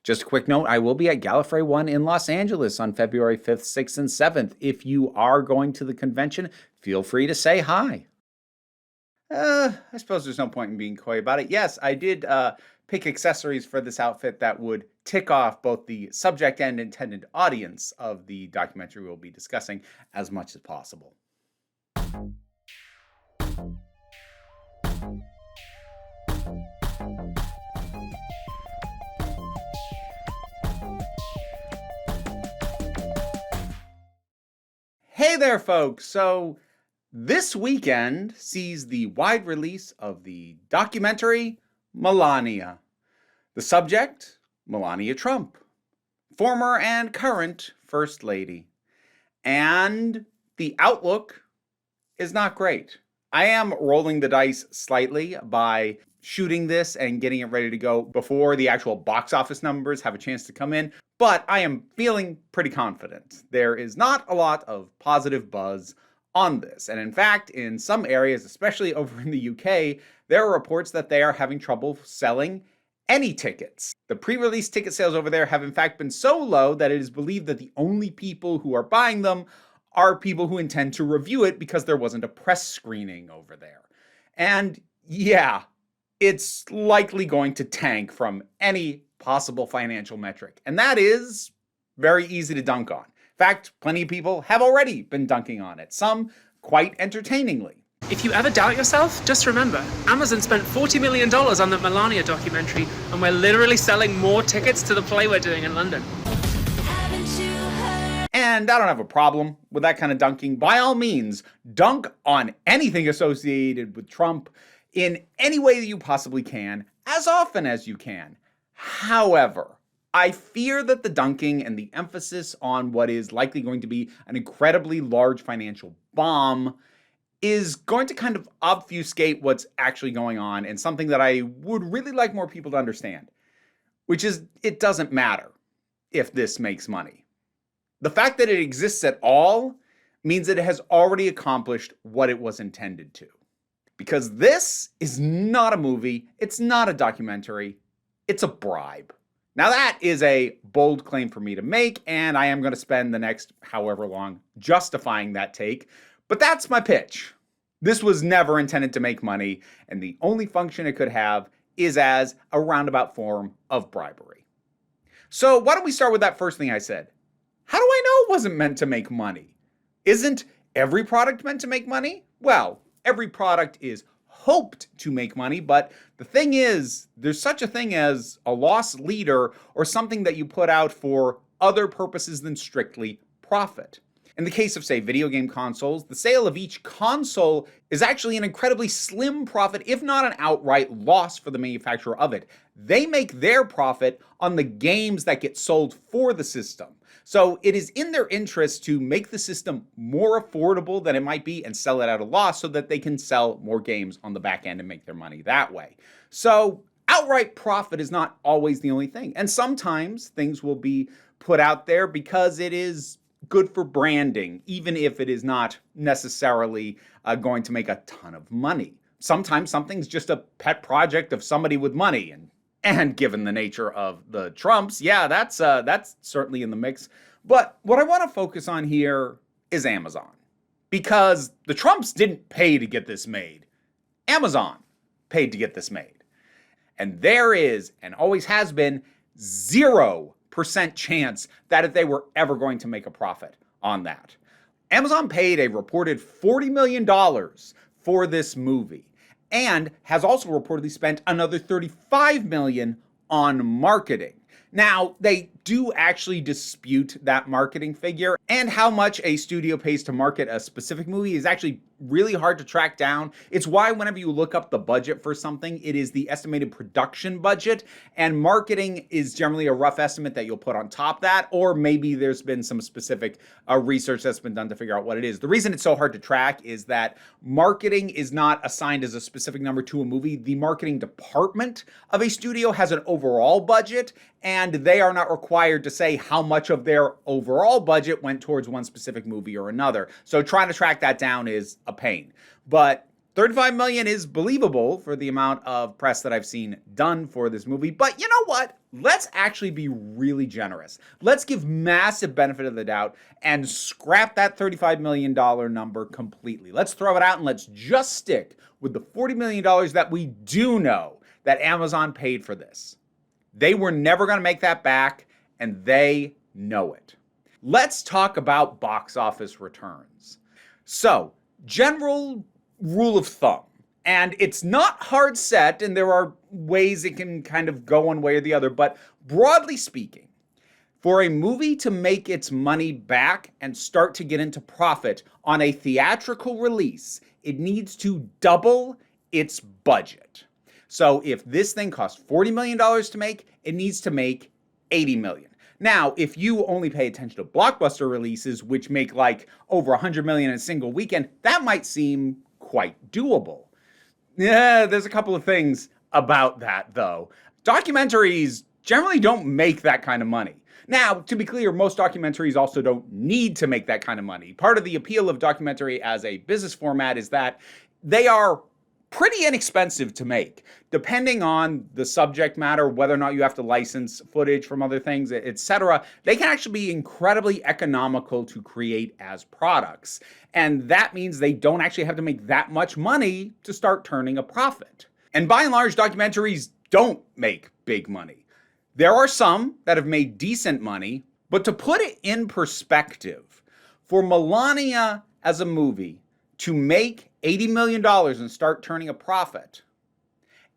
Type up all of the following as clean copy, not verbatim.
Just a quick note, I will be at Gallifrey 1 in Los Angeles on February 5th, 6th, and 7th. If you are going to the convention, feel free to say hi. I suppose there's no point in being coy about it. Yes, I did pick accessories for this outfit that would tick off both the subject and intended audience of the documentary we'll be discussing as much as possible. Hey there, folks! So, this weekend sees the wide release of the documentary Melania. The subject, Melania Trump, former and current First Lady. And the outlook is not great. I am rolling the dice slightly by shooting this and getting it ready to go before the actual box office numbers have a chance to come in, but I am feeling pretty confident. There is not a lot of positive buzz on this, and in fact, in some areas, especially over in the UK, there are reports that they are having trouble selling any tickets. The pre-release ticket sales over there have in fact been so low that it is believed that the only people who are buying them are people who intend to review it because there wasn't a press screening over there. And yeah, it's likely going to tank from any possible financial metric. And that is very easy to dunk on. In fact, plenty of people have already been dunking on it, some quite entertainingly. If you ever doubt yourself, just remember, Amazon spent $40 million on the Melania documentary, and we're literally selling more tickets to the play we're doing in London. And I don't have a problem with that kind of dunking. By all means, dunk on anything associated with Trump in any way that you possibly can, as often as you can. However, I fear that the dunking and the emphasis on what is likely going to be an incredibly large financial bomb is going to kind of obfuscate what's actually going on, and something that I would really like more people to understand, which is it doesn't matter if this makes money. The fact that it exists at all means that it has already accomplished what it was intended to. Because this is not a movie, it's not a documentary, it's a bribe. Now that is a bold claim for me to make, and I am going to spend the next however long justifying that take, but that's my pitch. This was never intended to make money, and the only function it could have is as a roundabout form of bribery. So why don't we start with that first thing I said? How do I know it wasn't meant to make money? Isn't every product meant to make money? Well, every product is hoped to make money, but the thing is, there's such a thing as a loss leader or something that you put out for other purposes than strictly profit. In the case of, say, video game consoles, the sale of each console is actually an incredibly slim profit, if not an outright loss for the manufacturer of it. They make their profit on the games that get sold for the system. So it is in their interest to make the system more affordable than it might be and sell it at a loss so that they can sell more games on the back end and make their money that way. So outright profit is not always the only thing. And sometimes things will be put out there because it is good for branding, even if it is not necessarily going to make a ton of money. Sometimes something's just a pet project of somebody with money, and given the nature of the Trumps, yeah, that's certainly in the mix. But what I want to focus on here is Amazon, because the Trumps didn't pay to get this made. Amazon paid to get this made. And there is, and always has been, 0% chance that if they were ever going to make a profit on that. Amazon paid a reported $40 million for this movie, and has also reportedly spent another $35 million on marketing. Now, they do actually dispute that marketing figure, and how much a studio pays to market a specific movie is actually really hard to track down. It's why whenever you look up the budget for something, it is the estimated production budget, and marketing is generally a rough estimate that you'll put on top of that, or maybe there's been some specific research that's been done to figure out what it is. The reason it's so hard to track is that marketing is not assigned as a specific number to a movie. The marketing department of a studio has an overall budget, and they are not required to say how much of their overall budget went towards one specific movie or another. So trying to track that down is a pain. But $35 million is believable for the amount of press that I've seen done for this movie, but you know what? Let's actually be really generous. Let's give massive benefit of the doubt and scrap that $35 million number completely. Let's throw it out and let's just stick with the $40 million that we do know that Amazon paid for this. They were never going to make that back, and they know it. Let's talk about box office returns. So, general rule of thumb, and it's not hard set, and there are ways it can kind of go one way or the other, but broadly speaking, for a movie to make its money back and start to get into profit on a theatrical release, it needs to double its budget. So if this thing costs $40 million to make, it needs to make $80 million. Now, if you only pay attention to blockbuster releases, which make like over $100 million in a single weekend, that might seem quite doable. Yeah, there's a couple of things about that, though. Documentaries generally don't make that kind of money. Now, to be clear, most documentaries also don't need to make that kind of money. Part of the appeal of documentary as a business format is that they are pretty inexpensive to make, depending on the subject matter, whether or not you have to license footage from other things, etc. They can actually be incredibly economical to create as products. And that means they don't actually have to make that much money to start turning a profit. And by and large, documentaries don't make big money. There are some that have made decent money, but to put it in perspective, for Melania as a movie to make $80 million and start turning a profit,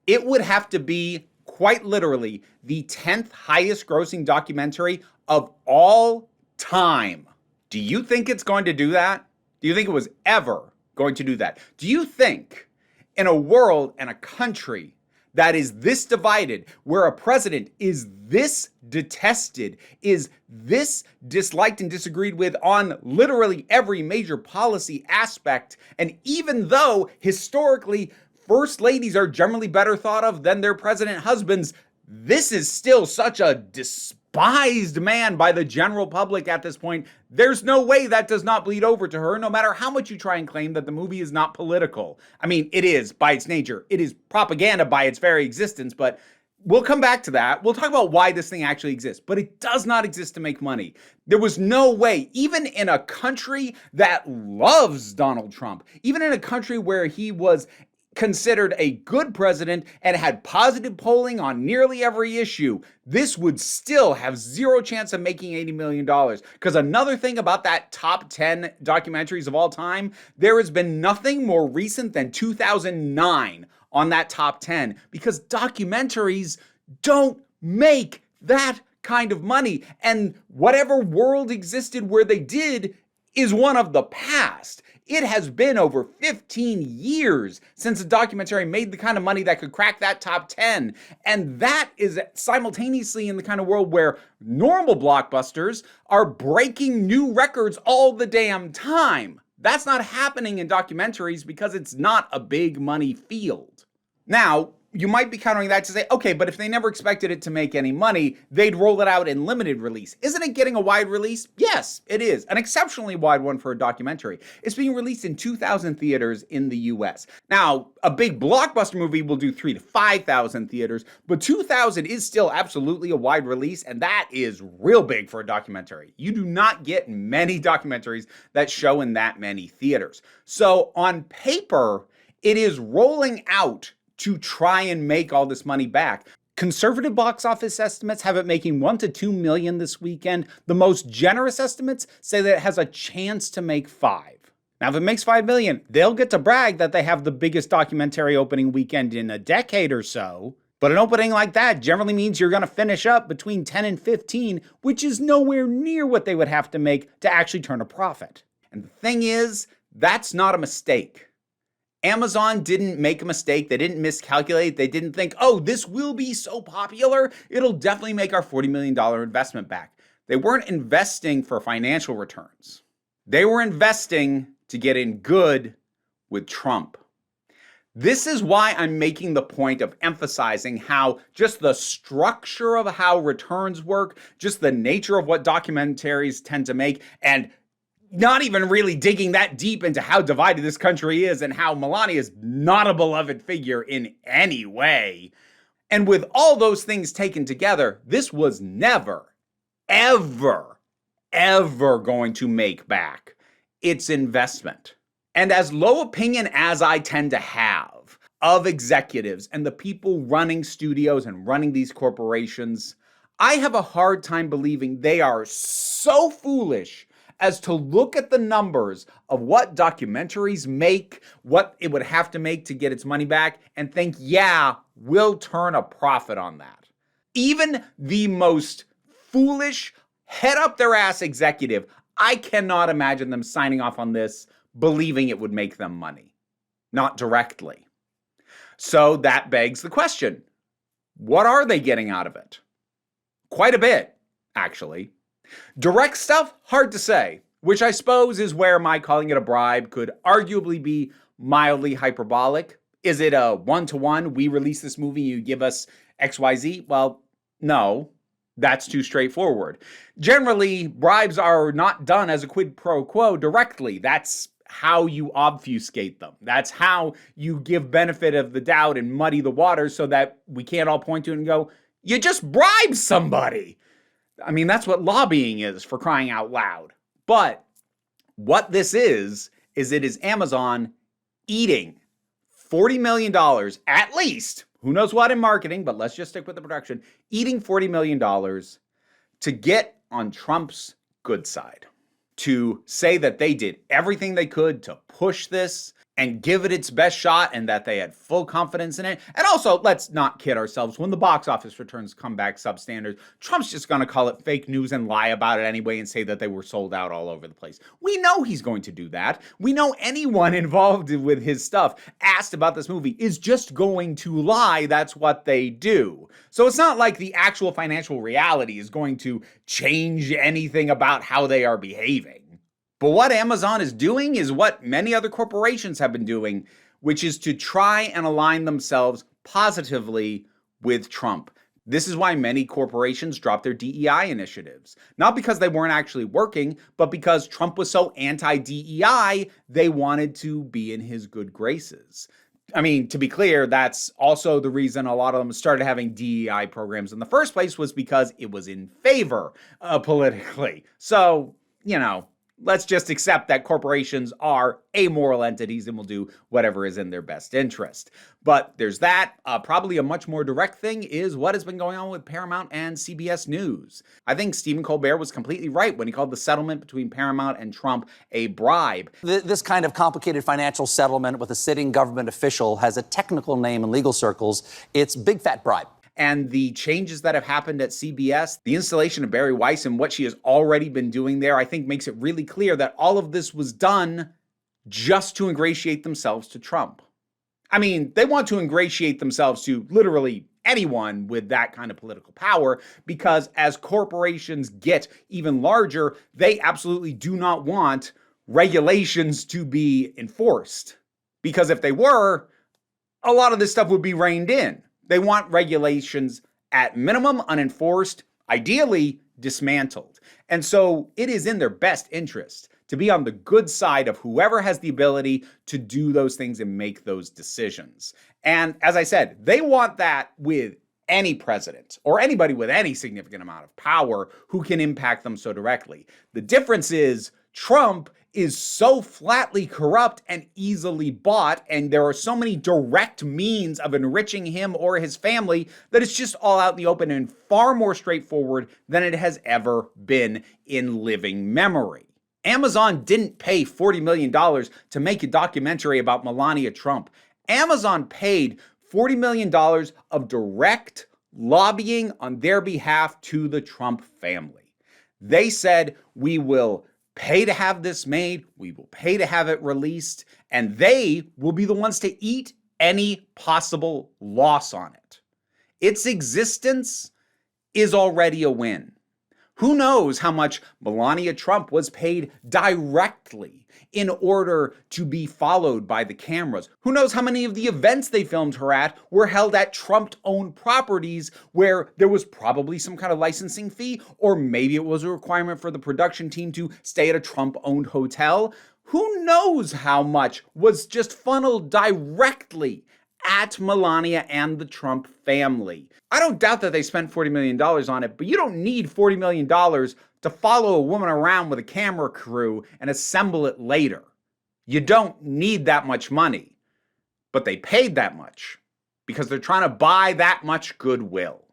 it would have to be quite literally the 10th highest grossing documentary of all time. Do you think it's going to do that? Do you think it was ever going to do that? Do you think in a world and a country that is this divided, where a president is this detested, is this disliked and disagreed with on literally every major policy aspect, and even though historically first ladies are generally better thought of than their president husbands, this is still such a despised man by the general public at this point. There's no way that does not bleed over to her, no matter how much you try and claim that the movie is not political. I mean, it is by its nature. It is propaganda by its very existence, but we'll come back to that. We'll talk about why this thing actually exists, but it does not exist to make money. There was no way, even in a country that loves Donald Trump, even in a country where he was considered a good president and had positive polling on nearly every issue, this would still have zero chance of making $80 million. Because another thing about that top 10 documentaries of all time, there has been nothing more recent than 2009 on that top 10, because documentaries don't make that kind of money. And whatever world existed where they did is one of the past. It has been over 15 years since a documentary made the kind of money that could crack that top 10. And that is simultaneously in the kind of world where normal blockbusters are breaking new records all the damn time. That's not happening in documentaries because it's not a big money field. Now, you might be countering that to say, okay, but if they never expected it to make any money, they'd roll it out in limited release. Isn't it getting a wide release? Yes, it is. An exceptionally wide one for a documentary. It's being released in 2,000 theaters in the US. Now, a big blockbuster movie will do 3,000 to 5,000 theaters, but 2,000 is still absolutely a wide release, and that is real big for a documentary. You do not get many documentaries that show in that many theaters. So on paper, it is rolling out to try and make all this money back. Conservative box office estimates have it making $1 to $2 million this weekend. The most generous estimates say that it has a chance to make $5 million. Now, if it makes $5 million, they'll get to brag that they have the biggest documentary opening weekend in a decade or so. But an opening like that generally means you're going to finish up between 10 and 15, which is nowhere near what they would have to make to actually turn a profit. And the thing is, that's not a mistake. Amazon didn't make a mistake. They didn't miscalculate. They didn't think, oh, this will be so popular, it'll definitely make our $40 million investment back. They weren't investing for financial returns. They were investing to get in good with Trump. This is why I'm making the point of emphasizing how just the structure of how returns work, just the nature of what documentaries tend to make, and not even really digging that deep into how divided this country is and how Melania is not a beloved figure in any way. And with all those things taken together, this was never, ever, ever going to make back its investment. And as low opinion as I tend to have of executives and the people running studios and running these corporations, I have a hard time believing they are so foolish as to look at the numbers of what documentaries make, what it would have to make to get its money back, and think, yeah, we'll turn a profit on that. Even the most foolish, head up their ass executive, I cannot imagine them signing off on this believing it would make them money. Not directly. So that begs the question, what are they getting out of it? Quite a bit, actually. Direct stuff, hard to say, which I suppose is where my calling it a bribe could arguably be mildly hyperbolic. Is it a one-to-one, we release this movie, you give us XYZ? Well, no, that's too straightforward. Generally, bribes are not done as a quid pro quo directly. That's how you obfuscate them. That's how you give benefit of the doubt and muddy the waters so that we can't all point to it and go, you just bribed somebody. I mean, that's what lobbying is, for crying out loud. But what this is it is Amazon eating $40 million at least, who knows what in marketing, but let's just stick with the production, eating $40 million to get on Trump's good side, to say that they did everything they could to push this and give it its best shot and that they had full confidence in it. And also, let's not kid ourselves, when the box office returns come back substandard, Trump's just going to call it fake news and lie about it anyway and say that they were sold out all over the place. We know he's going to do that. We know anyone involved with his stuff asked about this movie is just going to lie. That's what they do. So it's not like the actual financial reality is going to change anything about how they are behaving. But what Amazon is doing is what many other corporations have been doing, which is to try and align themselves positively with Trump. This is why many corporations dropped their DEI initiatives. Not because they weren't actually working, but because Trump was so anti-DEI, they wanted to be in his good graces. I mean, to be clear, that's also the reason a lot of them started having DEI programs in the first place, was because it was in favor politically. So, let's just accept that corporations are amoral entities and will do whatever is in their best interest. But there's that. Probably a much more direct thing is what has been going on with Paramount and CBS News. I think Stephen Colbert was completely right when he called the settlement between Paramount and Trump a bribe. This kind of complicated financial settlement with a sitting government official has a technical name in legal circles. It's big fat bribe. And the changes that have happened at CBS, the installation of Barry Weiss and what she has already been doing there, I think makes it really clear that all of this was done just to ingratiate themselves to Trump. I mean, they want to ingratiate themselves to literally anyone with that kind of political power, because as corporations get even larger, they absolutely do not want regulations to be enforced. Because if they were, a lot of this stuff would be reined in. They want regulations at minimum unenforced, ideally dismantled. And so it is in their best interest to be on the good side of whoever has the ability to do those things and make those decisions. And as I said, they want that with any president or anybody with any significant amount of power who can impact them so directly. The difference is Trump is so flatly corrupt and easily bought, and there are so many direct means of enriching him or his family that it's just all out in the open and far more straightforward than it has ever been in living memory. Amazon didn't pay $40 million to make a documentary about Melania Trump. Amazon paid $40 million of direct lobbying on their behalf to the Trump family. They said, we will pay to have this made, we will pay to have it released, and they will be the ones to eat any possible loss on it. Its existence is already a win. Who knows how much Melania Trump was paid directly in order to be followed by the cameras? Who knows how many of the events they filmed her at were held at Trump-owned properties where there was probably some kind of licensing fee, or maybe it was a requirement for the production team to stay at a Trump-owned hotel? Who knows how much was just funneled directly at Melania and the Trump family? I don't doubt that they spent $40 million on it, but you don't need $40 million to follow a woman around with a camera crew and assemble it later. You don't need that much money, but they paid that much because they're trying to buy that much goodwill.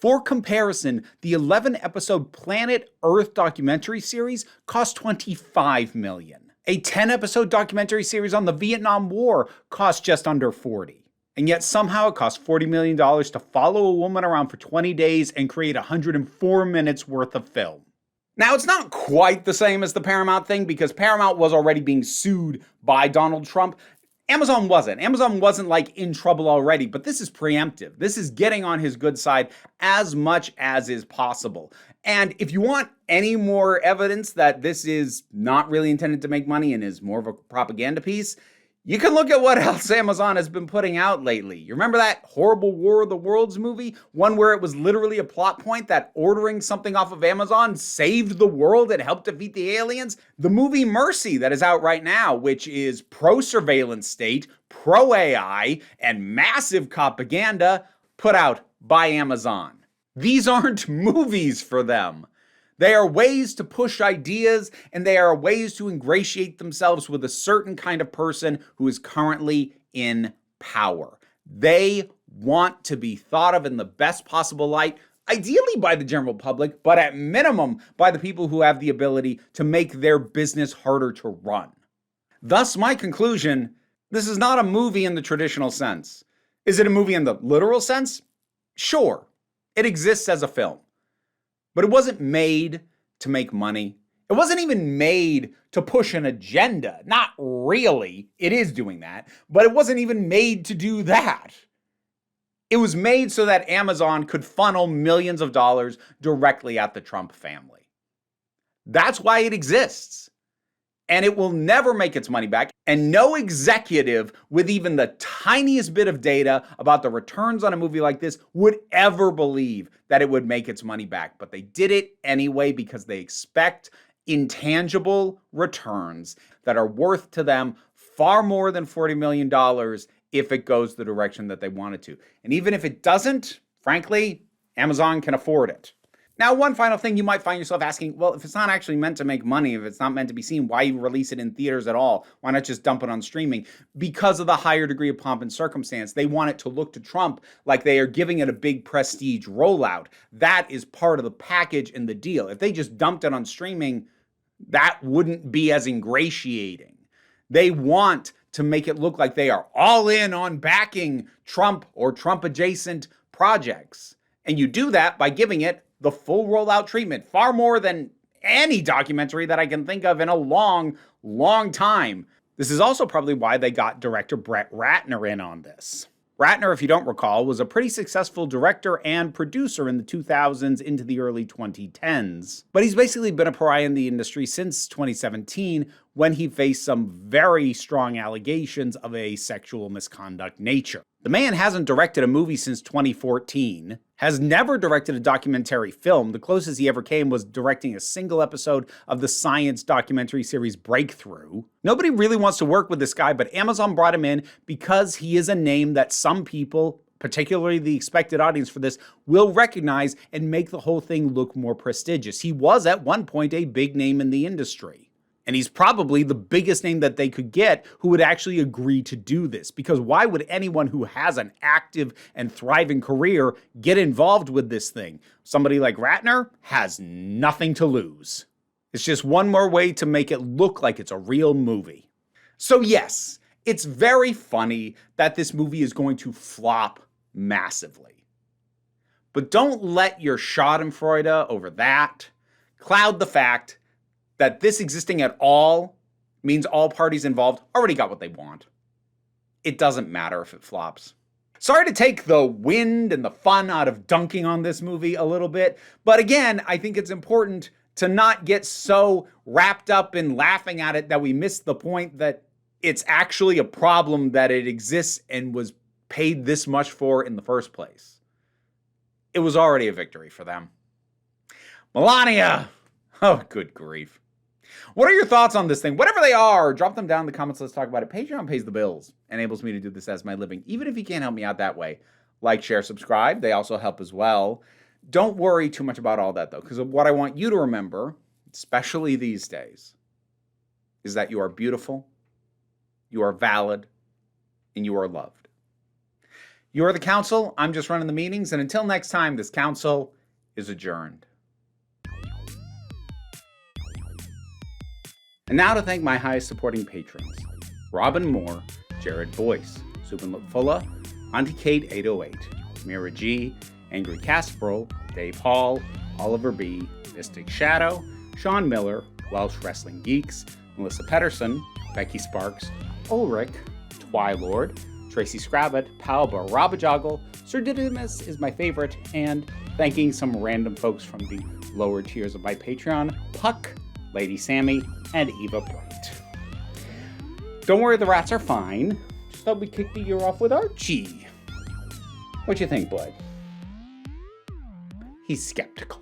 For comparison, the 11-episode Planet Earth documentary series cost $25 million. A 10-episode documentary series on the Vietnam War cost just under $40. And yet somehow it cost $40 million to follow a woman around for 20 days and create 104 minutes worth of film. Now, it's not quite the same as the Paramount thing because Paramount was already being sued by Donald Trump. Amazon wasn't. Amazon wasn't like in trouble already, but this is preemptive. This is getting on his good side as much as is possible. And if you want any more evidence that this is not really intended to make money and is more of a propaganda piece, you can look at what else Amazon has been putting out lately. You remember that horrible War of the Worlds movie? One where it was literally a plot point that ordering something off of Amazon saved the world and helped defeat the aliens? The movie Mercy that is out right now, which is pro-surveillance state, pro-AI, and massive propaganda put out by Amazon. These aren't movies for them. They are ways to push ideas, and they are ways to ingratiate themselves with a certain kind of person who is currently in power. They want to be thought of in the best possible light, ideally by the general public, but at minimum by the people who have the ability to make their business harder to run. Thus, my conclusion, this is not a movie in the traditional sense. Is it a movie in the literal sense? Sure, it exists as a film. But it wasn't made to make money. It wasn't even made to push an agenda. Not really. It is doing that. But it wasn't even made to do that. It was made so that Amazon could funnel millions of dollars directly at the Trump family. That's why it exists. And it will never make its money back. And no executive with even the tiniest bit of data about the returns on a movie like this would ever believe that it would make its money back. But they did it anyway because they expect intangible returns that are worth to them far more than $40 million if it goes the direction that they want it to. And even if it doesn't, frankly, Amazon can afford it. Now, one final thing you might find yourself asking, well, if it's not actually meant to make money, if it's not meant to be seen, why release it in theaters at all? Why not just dump it on streaming? Because of the higher degree of pomp and circumstance. They want it to look to Trump like they are giving it a big prestige rollout. That is part of the package in the deal. If they just dumped it on streaming, that wouldn't be as ingratiating. They want to make it look like they are all in on backing Trump or Trump-adjacent projects. And you do that by giving it the full rollout treatment, far more than any documentary that I can think of in a long, long time. This is also probably why they got director Brett Ratner in on this. Ratner, if you don't recall, was a pretty successful director and producer in the 2000s into the early 2010s. But he's basically been a pariah in the industry since 2017 when he faced some very strong allegations of a sexual misconduct nature. The man hasn't directed a movie since 2014, has never directed a documentary film. The closest he ever came was directing a single episode of the science documentary series Breakthrough. Nobody really wants to work with this guy, but Amazon brought him in because he is a name that some people, particularly the expected audience for this, will recognize and make the whole thing look more prestigious. He was at one point a big name in the industry. And he's probably the biggest name that they could get who would actually agree to do this. Because why would anyone who has an active and thriving career get involved with this thing? Somebody like Ratner has nothing to lose. It's just one more way to make it look like it's a real movie. So yes, it's very funny that this movie is going to flop massively. But don't let your schadenfreude over that cloud the fact that this existing at all means all parties involved already got what they want. It doesn't matter if it flops. Sorry to take the wind and the fun out of dunking on this movie a little bit, but again, I think it's important to not get so wrapped up in laughing at it that we miss the point that it's actually a problem that it exists and was paid this much for in the first place. It was already a victory for them. Melania! Oh, good grief. What are your thoughts on this thing? Whatever they are, drop them down in the comments. Let's talk about it. Patreon pays the bills, enables me to do this as my living, even if you can't help me out that way. Like, share, subscribe. They also help as well. Don't worry too much about all that, though, because what I want you to remember, especially these days, is that you are beautiful, you are valid, and you are loved. You are the council. I'm just running the meetings. And until next time, this council is adjourned. And now to thank my highest supporting patrons: Robin Moore, Jared Boyce, Subin Lutfulla, Auntie Kate 808, Mira G, Angry Casperl, Dave Hall, Oliver B, Mystic Shadow, Sean Miller, Welsh Wrestling Geeks, Melissa Pedersen, Becky Sparks, Ulrich, Twylord, Tracy Scrabbit, Palba, Rabajoggle, Sir Didymus is my favorite, and thanking some random folks from the lower tiers of my Patreon: Puck, Lady Sammy, and Eva Bright. Don't worry, the rats are fine. Just thought we kicked the year off with Archie. What you think, bud? He's skeptical.